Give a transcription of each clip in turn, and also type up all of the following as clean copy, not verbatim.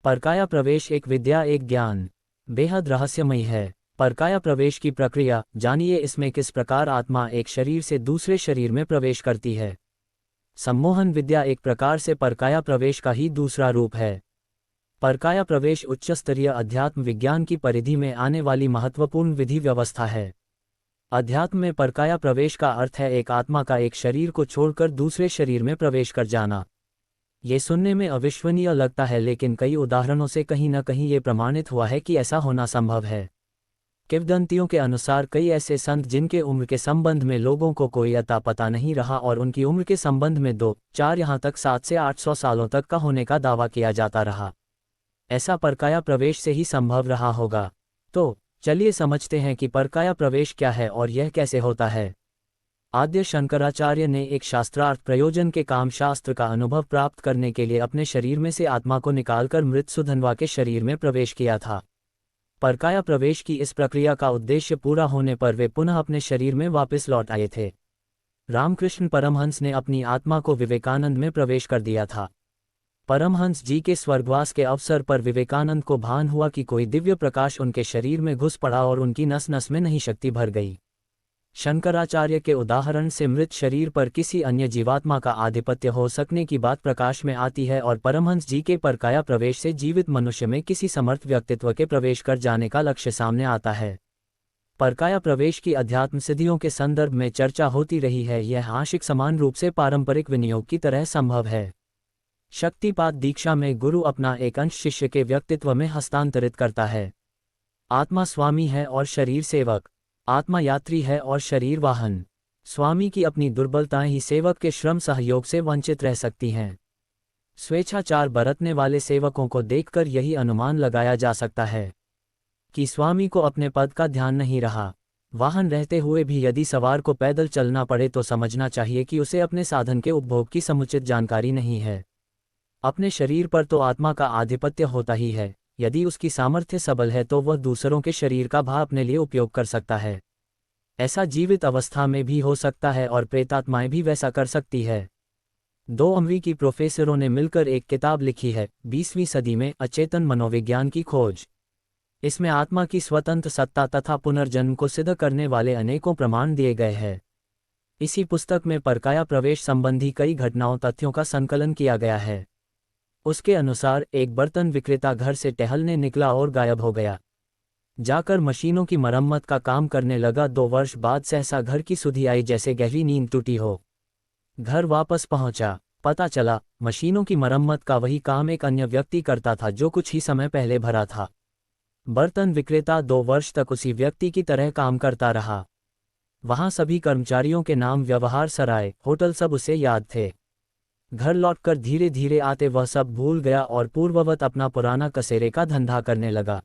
परकाया प्रवेश एक विद्या, एक ज्ञान बेहद रहस्यमयी है। परकाया प्रवेश की प्रक्रिया जानिए, इसमें किस प्रकार आत्मा एक शरीर से दूसरे शरीर में प्रवेश करती है। सम्मोहन विद्या एक प्रकार से परकाया प्रवेश का ही दूसरा रूप है। परकाया प्रवेश उच्च स्तरीय अध्यात्म विज्ञान की परिधि में आने वाली महत्वपूर्ण विधि व्यवस्था है। अध्यात्म में परकाया प्रवेश का अर्थ है एक आत्मा का एक शरीर को छोड़कर दूसरे शरीर में प्रवेश कर जाना। ये सुनने में अविश्वसनीय लगता है, लेकिन कई उदाहरणों से कहीं न कहीं ये प्रमाणित हुआ है कि ऐसा होना संभव है। किंवदंतियों के अनुसार कई ऐसे संत जिनके उम्र के संबंध में लोगों को कोई अता पता नहीं रहा और उनकी उम्र के संबंध में 2, 4 यहाँ तक 7 से 800 सालों तक का होने का दावा किया जाता रहा। ऐसा परकाया प्रवेश से ही संभव रहा होगा। तो चलिए समझते हैं कि परकाया प्रवेश क्या है और यह कैसे होता है। आद्य शंकराचार्य ने एक शास्त्रार्थ प्रयोजन के काम शास्त्र का अनुभव प्राप्त करने के लिए अपने शरीर में से आत्मा को निकालकर मृत सुधन्वा के शरीर में प्रवेश किया था। परकाया प्रवेश की इस प्रक्रिया का उद्देश्य पूरा होने पर वे पुनः अपने शरीर में वापस लौट आए थे। रामकृष्ण परमहंस ने अपनी आत्मा को विवेकानंद में प्रवेश कर दिया था। परमहंस जी के स्वर्गवास के अवसर पर विवेकानंद को भान हुआ कि कोई दिव्य प्रकाश उनके शरीर में घुस पड़ा और उनकी नस नस में नई शक्ति भर गई। शंकराचार्य के उदाहरण से मृत शरीर पर किसी अन्य जीवात्मा का आधिपत्य हो सकने की बात प्रकाश में आती है और परमहंस जी के परकाया प्रवेश से जीवित मनुष्य में किसी समर्थ व्यक्तित्व के प्रवेश कर जाने का लक्ष्य सामने आता है। परकाया प्रवेश की अध्यात्म सिद्धियों के संदर्भ में चर्चा होती रही है। यह आंशिक समान रूप से पारंपरिक विनियोग की तरह संभव है। शक्तिपात दीक्षा में गुरु अपना एक अंश शिष्य के व्यक्तित्व में हस्तांतरित करता है। आत्मा स्वामी है और शरीर सेवक। आत्मा यात्री है और शरीर वाहन। स्वामी की अपनी दुर्बलताएं ही सेवक के श्रम सहयोग से वंचित रह सकती हैं। स्वेच्छाचार बरतने वाले सेवकों को देखकर यही अनुमान लगाया जा सकता है कि स्वामी को अपने पद का ध्यान नहीं रहा। वाहन रहते हुए भी यदि सवार को पैदल चलना पड़े तो समझना चाहिए कि उसे अपने साधन के उपभोग की समुचित जानकारी नहीं है। अपने शरीर पर तो आत्मा का आधिपत्य होता ही है। यदि उसकी सामर्थ्य सबल है तो वह दूसरों के शरीर का भाव अपने लिए उपयोग कर सकता है। ऐसा जीवित अवस्था में भी हो सकता है और प्रेतात्माएं भी वैसा कर सकती है। 2 अमेरिकी प्रोफेसरों ने मिलकर एक किताब लिखी है, 20वीं सदी में अचेतन मनोविज्ञान की खोज। इसमें आत्मा की स्वतंत्र सत्ता तथा पुनर्जन्म को सिद्ध करने वाले अनेकों प्रमाण दिए गए हैं। इसी पुस्तक में परकाया प्रवेश संबंधी कई घटनाओं तथ्यों का संकलन किया गया है। उसके अनुसार एक बर्तन विक्रेता घर से टहलने निकला और गायब हो गया। जाकर मशीनों की मरम्मत का काम करने लगा। 2 वर्ष बाद सहसा घर की सुधि आई, जैसे गहरी नींद टूटी हो। घर वापस पहुंचा, पता चला मशीनों की मरम्मत का वही काम एक अन्य व्यक्ति करता था जो कुछ ही समय पहले भरा था। बर्तन विक्रेता 2 वर्ष तक उसी व्यक्ति की तरह काम करता रहा। वहां सभी कर्मचारियों के नाम, व्यवहार, सराय, होटल सब उसे याद थे। घर लौटकर धीरे धीरे आते वह सब भूल गया और पूर्ववत अपना पुराना कसेरे का धंधा करने लगा।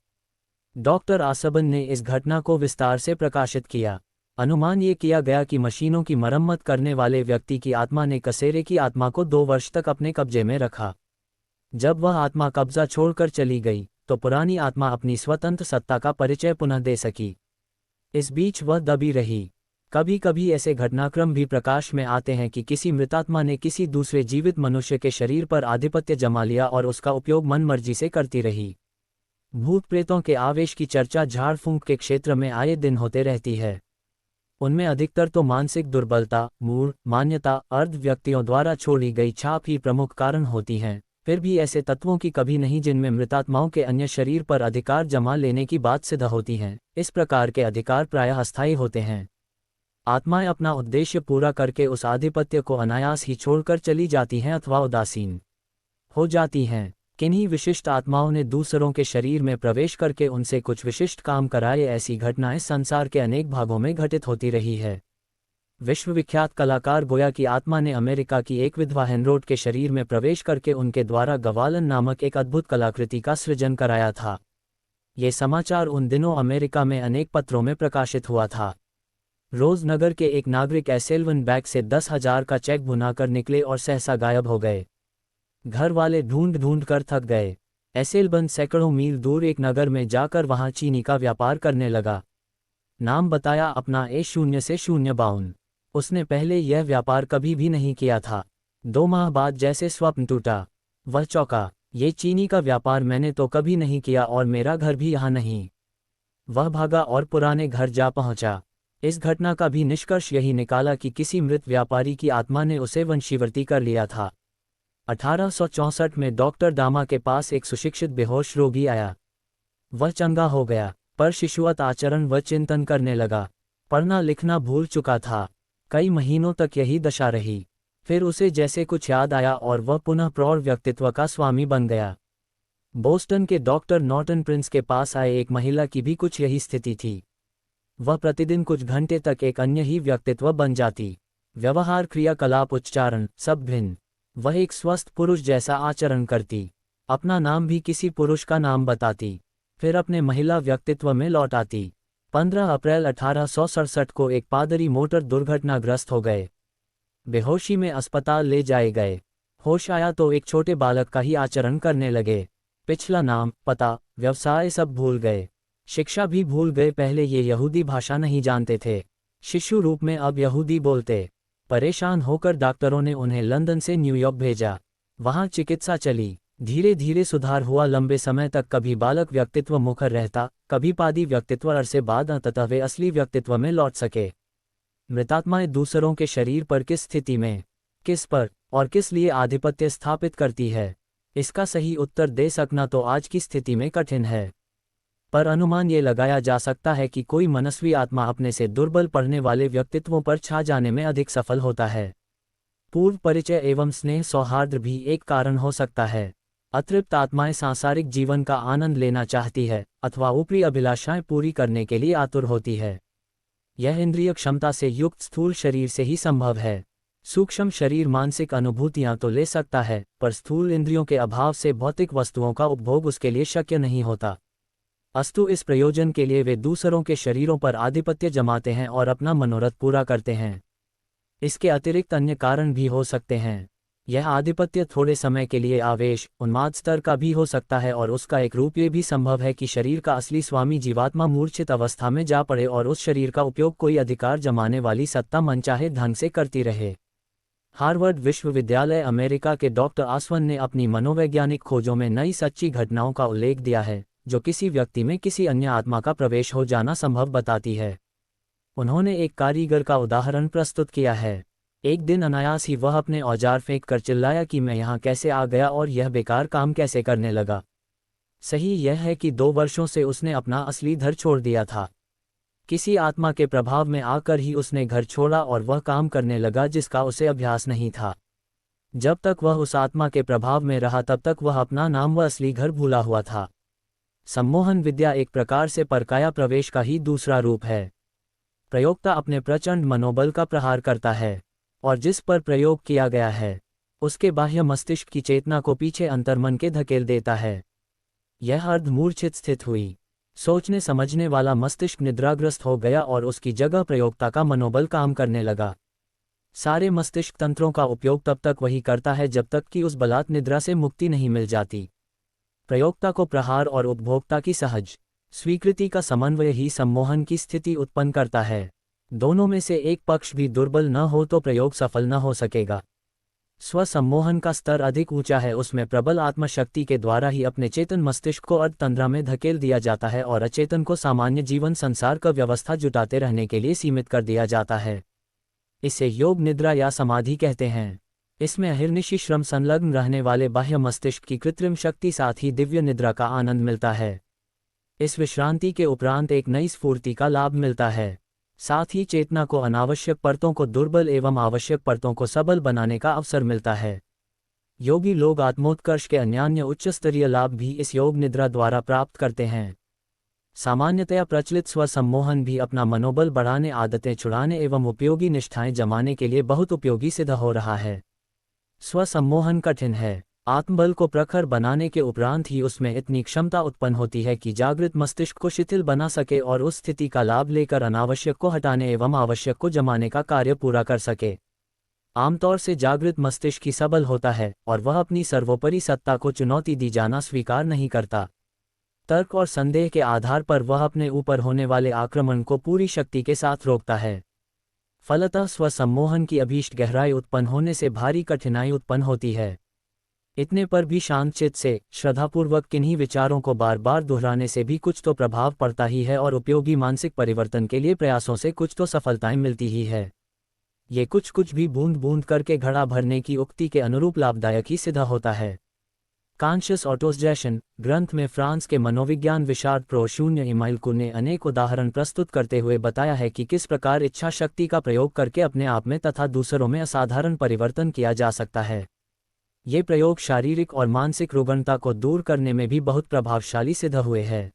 डॉक्टर आसबन ने इस घटना को विस्तार से प्रकाशित किया। अनुमान ये किया गया कि मशीनों की मरम्मत करने वाले व्यक्ति की आत्मा ने कसेरे की आत्मा को 2 वर्ष तक अपने कब्जे में रखा। जब वह आत्मा कब्जा छोड़कर चली गई तो पुरानी आत्मा अपनी स्वतंत्र सत्ता का परिचय पुनः दे सकी। इस बीच वह दबी रही। कभी कभी ऐसे घटनाक्रम भी प्रकाश में आते हैं कि किसी मृतात्मा ने किसी दूसरे जीवित मनुष्य के शरीर पर आधिपत्य जमा लिया और उसका उपयोग मनमर्जी से करती रही। भूत प्रेतों के आवेश की चर्चा झाड़ फूंक के क्षेत्र में आए दिन होते रहती है। उनमें अधिकतर तो मानसिक दुर्बलता, मूढ़ मान्यता, अर्ध व्यक्तियों द्वारा छोड़ी गई छाप ही प्रमुख कारण होती हैं। फिर भी ऐसे तत्वों की कभी नहीं जिनमें मृतात्माओं के अन्य शरीर पर अधिकार जमा लेने की बात सिद्ध होती हैं। इस प्रकार के अधिकार प्रायः अस्थायी होते हैं। आत्माएं अपना उद्देश्य पूरा करके उस आधिपत्य को अनायास ही छोड़कर चली जाती हैं अथवा उदासीन हो जाती हैं। किन्हीं विशिष्ट आत्माओं ने दूसरों के शरीर में प्रवेश करके उनसे कुछ विशिष्ट काम कराए। ऐसी घटनाएं संसार के अनेक भागों में घटित होती रही है। विश्वविख्यात कलाकार गोया की आत्मा ने अमेरिका की एक विधवा हेनरोड के शरीर में प्रवेश करके उनके द्वारा गवालन नामक एक अद्भुत कलाकृति का सृजन कराया था। ये समाचार उन दिनों अमेरिका में अनेक पत्रों में प्रकाशित हुआ था। रोज नगर के एक नागरिक एसेल्वन बैग से 10,000 का चेक भुनाकर निकले और सहसा गायब हो गए। घर वाले ढूंढ ढूंढ कर थक गए। एसेल्वन सैकड़ों मील दूर एक नगर में जाकर वहां चीनी का व्यापार करने लगा। नाम बताया अपना A0 से 052। उसने पहले यह व्यापार कभी भी नहीं किया था। 2 माह बाद जैसे स्वप्न टूटा, वह चौंका। ये चीनी का व्यापार मैंने तो कभी नहीं किया और मेरा घर भी यहाँ नहीं। वह भागा और पुराने घर जा पहुंचा। इस घटना का भी निष्कर्ष यही निकाला कि किसी मृत व्यापारी की आत्मा ने उसे वंशीवर्ती कर लिया था। 1864 में डॉक्टर दामा के पास एक सुशिक्षित बेहोश रोगी आया। वह चंगा हो गया, पर शिशुवत आचरण व चिंतन करने लगा। पढ़ना लिखना भूल चुका था। कई महीनों तक यही दशा रही। फिर उसे जैसे कुछ याद आया और वह पुनः प्रौढ़ व्यक्तित्व का स्वामी बन गया। बोस्टन के डॉक्टर नॉर्टन प्रिंस के पास आए एक महिला की भी कुछ यही स्थिति थी। वह प्रतिदिन कुछ घंटे तक एक अन्य ही व्यक्तित्व बन जाती। व्यवहार, क्रियाकलाप, उच्चारण सब भिन्न। वह एक स्वस्थ पुरुष जैसा आचरण करती। अपना नाम भी किसी पुरुष का नाम बताती, फिर अपने महिला व्यक्तित्व में लौट आती। 15 अप्रैल 1867 को एक पादरी मोटर दुर्घटनाग्रस्त हो गए। बेहोशी में अस्पताल ले जाए गए। होश आया तो एक छोटे बालक का ही आचरण करने लगे। पिछला नाम, पता, व्यवसाय सब भूल गए। शिक्षा भी भूल गए। पहले ये यहूदी भाषा नहीं जानते थे, शिशु रूप में अब यहूदी बोलते। परेशान होकर डॉक्टरों ने उन्हें लंदन से न्यूयॉर्क भेजा। वहां चिकित्सा चली। धीरे धीरे सुधार हुआ। लंबे समय तक कभी बालक व्यक्तित्व मुखर रहता, कभी पादी व्यक्तित्व। अरसे बाद अंततः वे असली व्यक्तित्व में लौट सके। मृतात्माएं दूसरों के शरीर पर किस स्थिति में, किस पर और किस लिए आधिपत्य स्थापित करती है, इसका सही उत्तर दे सकना तो आज की स्थिति में कठिन है। पर अनुमान ये लगाया जा सकता है कि कोई मनस्वी आत्मा अपने से दुर्बल पड़ने वाले व्यक्तित्वों पर छा जाने में अधिक सफल होता है। पूर्व परिचय एवं स्नेह सौहार्द भी एक कारण हो सकता है। अतृप्त आत्माएं सांसारिक जीवन का आनंद लेना चाहती है अथवा ऊपरी अभिलाषाएं पूरी करने के लिए आतुर होती है। यह इंद्रिय क्षमता से युक्त स्थूल शरीर से ही संभव है। सूक्ष्म शरीर मानसिक अनुभूतियां तो ले सकता है, पर स्थूल इंद्रियों के अभाव से भौतिक वस्तुओं का उपभोग उसके लिए शक्य नहीं होता। अस्तु इस प्रयोजन के लिए वे दूसरों के शरीरों पर आधिपत्य जमाते हैं और अपना मनोरथ पूरा करते हैं। इसके अतिरिक्त अन्य कारण भी हो सकते हैं। यह आधिपत्य थोड़े समय के लिए आवेश, उन्माद स्तर का भी हो सकता है और उसका एक रूप ये भी संभव है कि शरीर का असली स्वामी जीवात्मा मूर्छित अवस्था में जा पड़े और उस शरीर का उपयोग कोई अधिकार जमाने वाली सत्ता मनचाहे ढंग से करती रहे। हार्वर्ड विश्वविद्यालय अमेरिका के डॉक्टर आसवन ने अपनी मनोवैज्ञानिक खोजों में नई सच्ची घटनाओं का उल्लेख दिया है, जो किसी व्यक्ति में किसी अन्य आत्मा का प्रवेश हो जाना संभव बताती है। उन्होंने एक कारीगर का उदाहरण प्रस्तुत किया है। एक दिन अनायास ही वह अपने औजार फेंक कर चिल्लाया कि मैं यहाँ कैसे आ गया और यह बेकार काम कैसे करने लगा। सही यह है कि 2 वर्षों से उसने अपना असली घर छोड़ दिया था। किसी आत्मा के प्रभाव में आकर ही उसने घर छोड़ा और वह काम करने लगा जिसका उसे अभ्यास नहीं था। जब तक वह उस आत्मा के प्रभाव में रहा तब तक वह अपना नाम व असली घर भूला हुआ था। सम्मोहन विद्या एक प्रकार से परकाया प्रवेश का ही दूसरा रूप है। प्रयोक्ता अपने प्रचंड मनोबल का प्रहार करता है और जिस पर प्रयोग किया गया है उसके बाह्य मस्तिष्क की चेतना को पीछे अंतर्मन के धकेल देता है। यह अर्धमूर्छित स्थित हुई। सोचने समझने वाला मस्तिष्क निद्राग्रस्त हो गया और उसकी जगह प्रयोक्ता का मनोबल काम करने लगा। सारे मस्तिष्क तंत्रों का उपयोग तब तक वही करता है जब तक कि उस बलात् निद्रा से मुक्ति नहीं मिल जाती। प्रयोक्ता को प्रहार और उपभोक्ता की सहज स्वीकृति का समन्वय ही सम्मोहन की स्थिति उत्पन्न करता है। दोनों में से एक पक्ष भी दुर्बल न हो तो प्रयोग सफल न हो सकेगा। स्वसम्मोहन का स्तर अधिक ऊंचा है। उसमें प्रबल आत्मशक्ति के द्वारा ही अपने चेतन मस्तिष्क को अर्धतंद्रा में धकेल दिया जाता है और अचेतन को सामान्य जीवन संसार का व्यवस्था जुटाते रहने के लिए सीमित कर दिया जाता है। इसे योग निद्रा या समाधि कहते हैं। इसमें अहिर्निशी श्रम संलग्न रहने वाले बाह्य मस्तिष्क की कृत्रिम शक्ति साथ ही दिव्य निद्रा का आनंद मिलता है। इस विश्रांति के उपरांत एक नई स्फूर्ति का लाभ मिलता है। साथ ही चेतना को अनावश्यक परतों को दुर्बल एवं आवश्यक परतों को सबल बनाने का अवसर मिलता है। योगी लोग आत्मोत्कर्ष के अन्यान्य उच्च स्तरीय लाभ भी इस योग निद्रा द्वारा प्राप्त करते हैं। सामान्यतया प्रचलित स्वसम्मोहन भी अपना मनोबल बढ़ाने, आदतें छुड़ाने एवं उपयोगी निष्ठाएं जमाने के लिए बहुत उपयोगी सिद्ध हो रहा है। स्वसम्मोहन कठिन है। आत्मबल को प्रखर बनाने के उपरांत ही उसमें इतनी क्षमता उत्पन्न होती है कि जागृत मस्तिष्क को शिथिल बना सके और उस स्थिति का लाभ लेकर अनावश्यक को हटाने एवं आवश्यक को जमाने का कार्य पूरा कर सके। आमतौर से जागृत मस्तिष्क ही सबल होता है और वह अपनी सर्वोपरि सत्ता को चुनौती दी जाना स्वीकार नहीं करता। तर्क और संदेह के आधार पर वह अपने ऊपर होने वाले आक्रमण को पूरी शक्ति के साथ रोकता है। फलतः स्वसम्मोहन की अभीष्ट गहराई उत्पन्न होने से भारी कठिनाई उत्पन्न होती है। इतने पर भी शांत चित्त से श्रद्धापूर्वक किन्हीं विचारों को बार बार दोहराने से भी कुछ तो प्रभाव पड़ता ही है और उपयोगी मानसिक परिवर्तन के लिए प्रयासों से कुछ तो सफलताएं मिलती ही है। ये कुछ कुछ भी बूंद बूंद करके घड़ा भरने की उक्ति के अनुरूप लाभदायक ही सिद्ध होता है। कॉन्शियस ऑटोसजेशन ग्रंथ में फ्रांस के मनोविज्ञान विशारद प्रो शून्य इमाइलकू ने अनेक उदाहरण प्रस्तुत करते हुए बताया है कि किस प्रकार इच्छा शक्ति का प्रयोग करके अपने आप में तथा दूसरों में असाधारण परिवर्तन किया जा सकता है। ये प्रयोग शारीरिक और मानसिक रुग्णता को दूर करने में भी बहुत प्रभावशाली सिद्ध हुए हैं।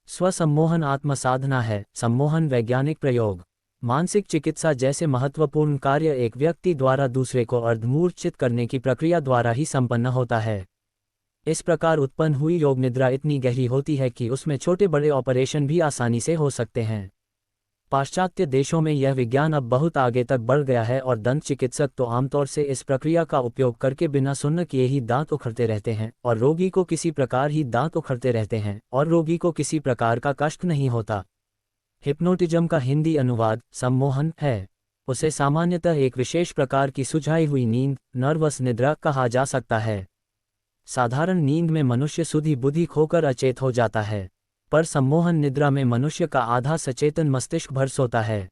स्वसम्मोहन आत्मसाधना है। सम्मोहन वैज्ञानिक प्रयोग मानसिक चिकित्सा जैसे महत्वपूर्ण कार्य एक व्यक्ति द्वारा दूसरे को अर्धमूर्छित करने की प्रक्रिया द्वारा ही संपन्न होता है। इस प्रकार उत्पन्न हुई योग निद्रा इतनी गहरी होती है कि उसमें छोटे बड़े ऑपरेशन भी आसानी से हो सकते हैं। पाश्चात्य देशों में यह विज्ञान अब बहुत आगे तक बढ़ गया है और दंत चिकित्सक तो आमतौर से इस प्रक्रिया का उपयोग करके बिना सुन्न किए ही दांत उखड़ते रहते हैं और रोगी को किसी प्रकार ही दांत उखड़ते रहते हैं और रोगी को किसी प्रकार का कष्ट नहीं होता। हिप्नोटिज्म का हिंदी अनुवाद सम्मोहन है। उसे सामान्यतः एक विशेष प्रकार की सुझाई हुई नींद नर्वस निद्रा कहा जा सकता है। साधारण नींद में मनुष्य सुधि बुद्धि खोकर अचेत हो जाता है, पर सम्मोहन निद्रा में मनुष्य का आधा सचेतन मस्तिष्क भर सोता है।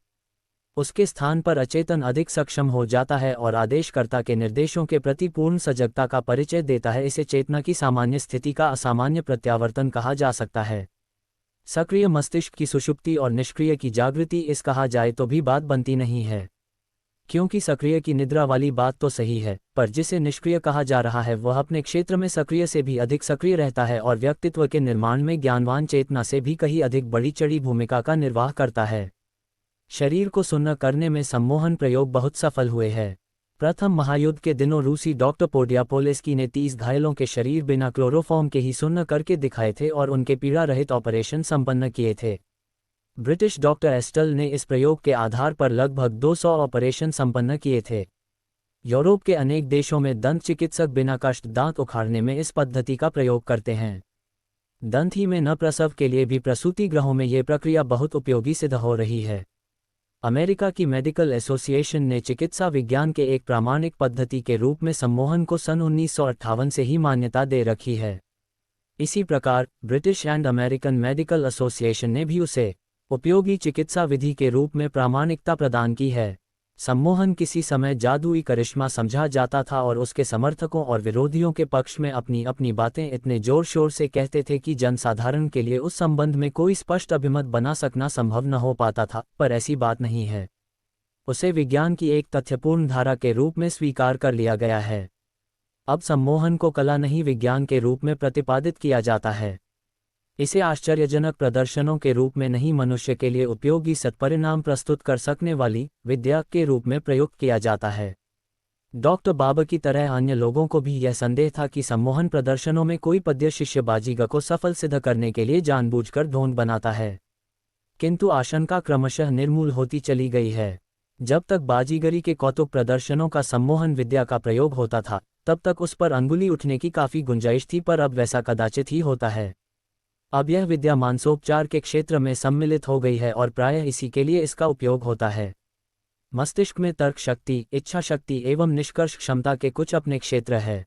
उसके स्थान पर अचेतन अधिक सक्षम हो जाता है और आदेशकर्ता के निर्देशों के प्रति पूर्ण सजगता का परिचय देता है। इसे चेतना की सामान्य स्थिति का असामान्य प्रत्यावर्तन कहा जा सकता है। सक्रिय मस्तिष्क की सुषुप्ति और निष्क्रिय की जागृति इस कहा जाए तो भी बात बनती नहीं है, क्योंकि सक्रिय की निद्रा वाली बात तो सही है, पर जिसे निष्क्रिय कहा जा रहा है वह अपने क्षेत्र में सक्रिय से भी अधिक सक्रिय रहता है और व्यक्तित्व के निर्माण में ज्ञानवान चेतना से भी कहीं अधिक बड़ी चढ़ी भूमिका का निर्वाह करता है। शरीर को सुन्न करने में सम्मोहन प्रयोग बहुत सफल हुए हैं। प्रथम महायुद्ध के दिनों रूसी डॉक्टर पोडियापोलेस्की ने 30 घायलों के शरीर बिना क्लोरोफॉर्म के ही सुन्न करके दिखाए थे और उनके पीड़ा रहित ऑपरेशन संपन्न किए थे। ब्रिटिश डॉक्टर एस्टल ने इस प्रयोग के आधार पर लगभग 200 ऑपरेशन संपन्न किए थे। यूरोप के अनेक देशों में दंत चिकित्सक बिना कष्ट दांत उखाड़ने में इस पद्धति का प्रयोग करते हैं। दंत ही में न प्रसव के लिए भी प्रसूति गृहों में ये प्रक्रिया बहुत उपयोगी सिद्ध हो रही है। अमेरिका की मेडिकल एसोसिएशन ने चिकित्सा विज्ञान के एक प्रामाणिक पद्धति के रूप में सम्मोहन को सन 1958 से ही मान्यता दे रखी है। इसी प्रकार British and American medical association ने भी उसे उपयोगी चिकित्सा विधि के रूप में प्रामाणिकता प्रदान की है। सम्मोहन किसी समय जादुई करिश्मा समझा जाता था और उसके समर्थकों और विरोधियों के पक्ष में अपनी अपनी बातें इतने जोर शोर से कहते थे कि जनसाधारण के लिए उस संबंध में कोई स्पष्ट अभिमत बना सकना संभव न हो पाता था, पर ऐसी बात नहीं है। उसे विज्ञान की एक तथ्यपूर्ण धारा के रूप में स्वीकार कर लिया गया है। अब सम्मोहन को कला नहीं विज्ञान के रूप में प्रतिपादित किया जाता है। इसे आश्चर्यजनक प्रदर्शनों के रूप में नहीं, मनुष्य के लिए उपयोगी सत्परिणाम प्रस्तुत कर सकने वाली विद्या के रूप में प्रयुक्त किया जाता है। डॉक्टर बाबर की तरह अन्य लोगों को भी यह संदेह था कि सम्मोहन प्रदर्शनों में कोई पद्य शिष्य बाजीगर को सफल सिद्ध करने के लिए जानबूझकर ढोंग बनाता है, किंतु आशंका क्रमशः निर्मूल होती चली गई है। जब तक बाजीगरी के कौतुक प्रदर्शनों का सम्मोहन विद्या का प्रयोग होता था तब तक उस पर अंगुली उठने की काफी गुंजाइश थी, पर अब वैसा कदाचित ही होता है। अब यह विद्या मानसोपचार के क्षेत्र में सम्मिलित हो गई है और प्रायः इसी के लिए इसका उपयोग होता है। मस्तिष्क में तर्क शक्ति, इच्छा शक्ति एवं निष्कर्ष क्षमता के कुछ अपने क्षेत्र है।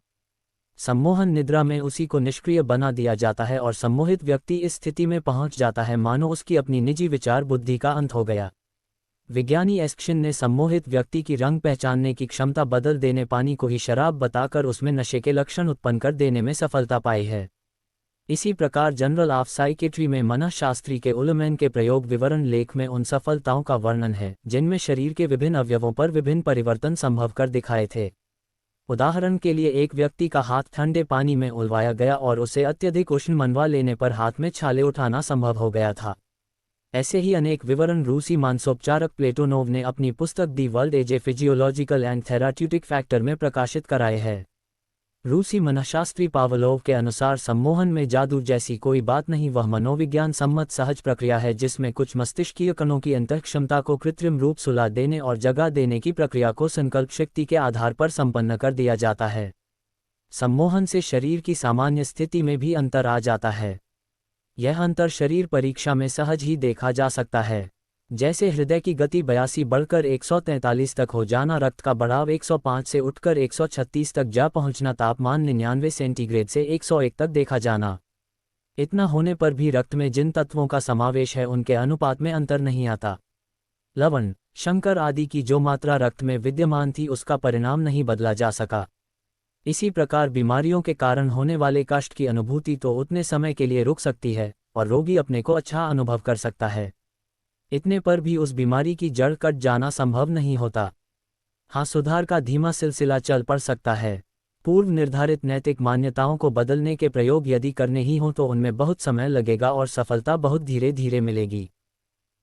सम्मोहन निद्रा में उसी को निष्क्रिय बना दिया जाता है और सम्मोहित व्यक्ति इस स्थिति में पहुंच जाता है मानो उसकी अपनी निजी विचार बुद्धि का अंत हो गया। विज्ञानी एस्किन ने सम्मोहित व्यक्ति की रंग पहचानने की क्षमता बदल देने पानी को ही शराब बताकर उसमें नशे के लक्षण उत्पन्न कर देने में सफलता पाई है। इसी प्रकार जर्नल ऑफ साइकेट्री में मनःशास्त्री के उलमैन के प्रयोग विवरण लेख में उन सफलताओं का वर्णन है जिनमें शरीर के विभिन्न अवयवों पर विभिन्न परिवर्तन संभव कर दिखाए थे। उदाहरण के लिए एक व्यक्ति का हाथ ठंडे पानी में उलवाया गया और उसे अत्यधिक उष्ण मनवा लेने पर हाथ में छाले उठाना संभव हो गया था। ऐसे ही अनेक विवरण रूसी मानसोपचारक प्लेटोनोव ने अपनी पुस्तक the world as a physiological and therapeutic factor में प्रकाशित कराए हैं। रूसी मनःशास्त्री पावलोव के अनुसार सम्मोहन में जादू जैसी कोई बात नहीं, वह मनोविज्ञान सम्मत सहज प्रक्रिया है जिसमें कुछ मस्तिष्कीय कणों की अंतःक्षमता को कृत्रिम रूप सुला देने और जगह देने की प्रक्रिया को संकल्प शक्ति के आधार पर संपन्न कर दिया जाता है। सम्मोहन से शरीर की सामान्य स्थिति में भी अंतर आ जाता है। यह अंतर शरीर परीक्षा में सहज ही देखा जा सकता है। जैसे हृदय की गति 82 बढ़कर 143 तक हो जाना, रक्त का बढ़ाव 105 से उठकर 136 तक जा पहुंचना, तापमान 99 सेंटीग्रेड से 101 तक देखा जाना। इतना होने पर भी रक्त में जिन तत्वों का समावेश है उनके अनुपात में अंतर नहीं आता। लवण, शंकर आदि की जो मात्रा रक्त में विद्यमान थी उसका परिणाम नहीं बदला जा सका। इसी प्रकार बीमारियों के कारण होने वाले कष्ट की अनुभूति तो उतने समय के लिए रुक सकती है और रोगी अपने को अच्छा अनुभव कर सकता है। इतने पर भी उस बीमारी की जड़ कट जाना संभव नहीं होता। हाँ, सुधार का धीमा सिलसिला चल पड़ सकता है। पूर्व निर्धारित नैतिक मान्यताओं को बदलने के प्रयोग यदि करने ही हों तो उनमें बहुत समय लगेगा और सफलता बहुत धीरे धीरे मिलेगी।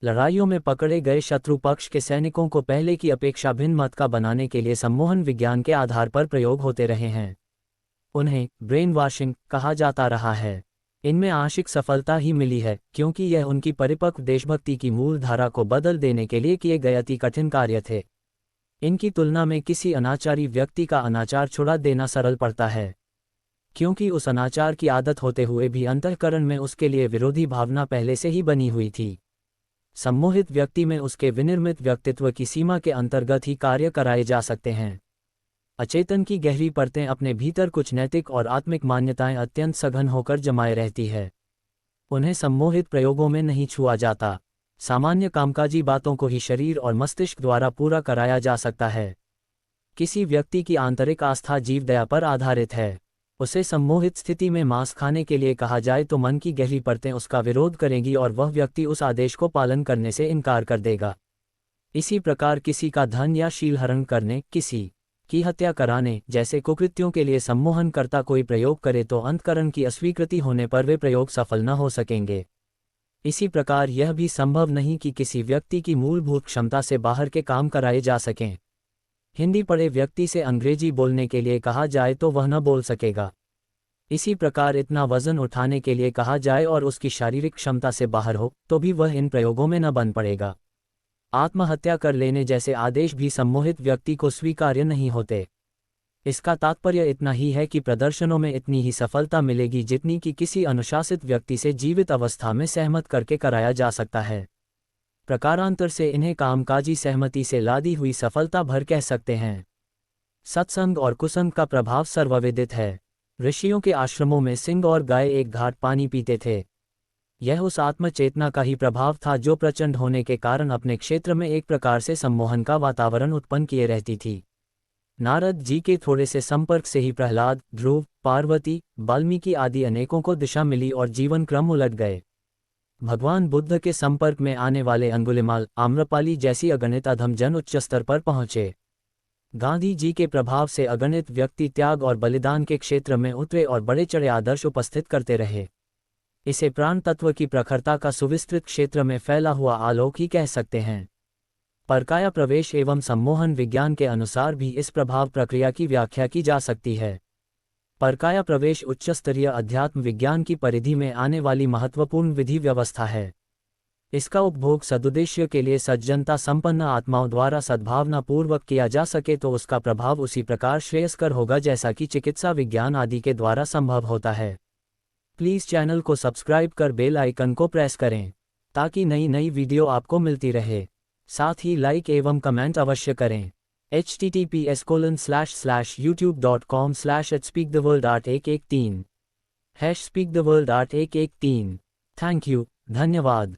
लड़ाइयों में पकड़े गए शत्रु पक्ष के सैनिकों को पहले की अपेक्षा भिन्न मत का बनाने के लिए सम्मोहन विज्ञान के आधार पर प्रयोग होते रहे हैं। उन्हें ब्रेन वॉशिंग कहा जाता रहा है। इनमें आंशिक सफलता ही मिली है क्योंकि यह उनकी परिपक्व देशभक्ति की मूल धारा को बदल देने के लिए किए गए अति कठिन कार्य थे। इनकी तुलना में किसी अनाचारी व्यक्ति का अनाचार छुड़ा देना सरल पड़ता है, क्योंकि उस अनाचार की आदत होते हुए भी अंतःकरण में उसके लिए विरोधी भावना पहले से ही बनी हुई थी। सम्मोहित व्यक्ति में उसके विनिर्मित व्यक्तित्व की सीमा के अंतर्गत ही कार्य कराए जा सकते हैं। अचेतन की गहरी परतें अपने भीतर कुछ नैतिक और आत्मिक मान्यताएं अत्यंत सघन होकर जमाए रहती है। उन्हें सम्मोहित प्रयोगों में नहीं छुआ जाता। सामान्य कामकाजी बातों को ही शरीर और मस्तिष्क द्वारा पूरा कराया जा सकता है। किसी व्यक्ति की आंतरिक आस्था जीवदया पर आधारित है। उसे सम्मोहित स्थिति में मांस खाने के लिए कहा जाए तो मन की गहरी परतें उसका विरोध करेंगी और वह व्यक्ति उस आदेश को पालन करने से इनकार कर देगा। इसी प्रकार किसी का धन या शील हरण करने, किसी की हत्या कराने जैसे कुकृत्यों के लिए सम्मोहनकर्ता कोई प्रयोग करे तो अंतःकरण की अस्वीकृति होने पर वे प्रयोग सफल न हो सकेंगे। इसी प्रकार यह भी संभव नहीं कि किसी व्यक्ति की मूलभूत क्षमता से बाहर के काम कराए जा सकें। हिंदी पढ़े व्यक्ति से अंग्रेजी बोलने के लिए कहा जाए तो वह न बोल सकेगा। इसी प्रकार इतना वजन उठाने के लिए कहा जाए और उसकी शारीरिक क्षमता से बाहर हो तो भी वह इन प्रयोगों में न बन पड़ेगा। आत्महत्या कर लेने जैसे आदेश भी सम्मोहित व्यक्ति को स्वीकार्य नहीं होते। इसका तात्पर्य इतना ही है कि प्रदर्शनों में इतनी ही सफलता मिलेगी जितनी कि किसी अनुशासित व्यक्ति से जीवित अवस्था में सहमत करके कराया जा सकता है। प्रकारांतर से इन्हें कामकाजी सहमति से लादी हुई सफलता भर कह सकते हैं। सत्संग और कुसंग का प्रभाव सर्वविदित है। ऋषियों के आश्रमों में सिंह और गाय एक घाट पानी पीते थे। यह उस आत्मचेतना का ही प्रभाव था जो प्रचंड होने के कारण अपने क्षेत्र में एक प्रकार से सम्मोहन का वातावरण उत्पन्न किए रहती थी। नारद जी के थोड़े से संपर्क से ही प्रहलाद, ध्रुव, पार्वती, वाल्मीकि आदि अनेकों को दिशा मिली और जीवन क्रम उलट गए। भगवान बुद्ध के संपर्क में आने वाले अंगुलिमाल, आम्रपाली जैसी अगणित अधम जन उच्च स्तर पर पहुंचे। गांधी जी के प्रभाव से अगणित व्यक्ति त्याग और बलिदान के क्षेत्र में उतरे और बड़े चढ़े आदर्श उपस्थित करते रहे। इसे प्राण तत्व की प्रखरता का सुविस्तृत क्षेत्र में फैला हुआ आलोक ही कह सकते हैं। परकाया प्रवेश एवं सम्मोहन विज्ञान के अनुसार भी इस प्रभाव प्रक्रिया की व्याख्या की जा सकती है। परकाया प्रवेश उच्च स्तरीय अध्यात्म विज्ञान की परिधि में आने वाली महत्वपूर्ण विधि व्यवस्था है। इसका उपभोग सदुद्देश्य के लिए सज्जनता संपन्न आत्माओं द्वारा सद्भावना पूर्वक किया जा सके तो उसका प्रभाव उसी प्रकार श्रेयस्कर होगा जैसा कि चिकित्सा विज्ञान आदि के द्वारा संभव होता है। प्लीज़ चैनल को सब्सक्राइब कर बेल आइकन को प्रेस करें ताकि नई नई वीडियो आपको मिलती रहे। साथ ही लाइक एवं कमेंट अवश्य करें। https://youtube.com/speaktheworld813 #speaktheworld813। थैंक यू, धन्यवाद।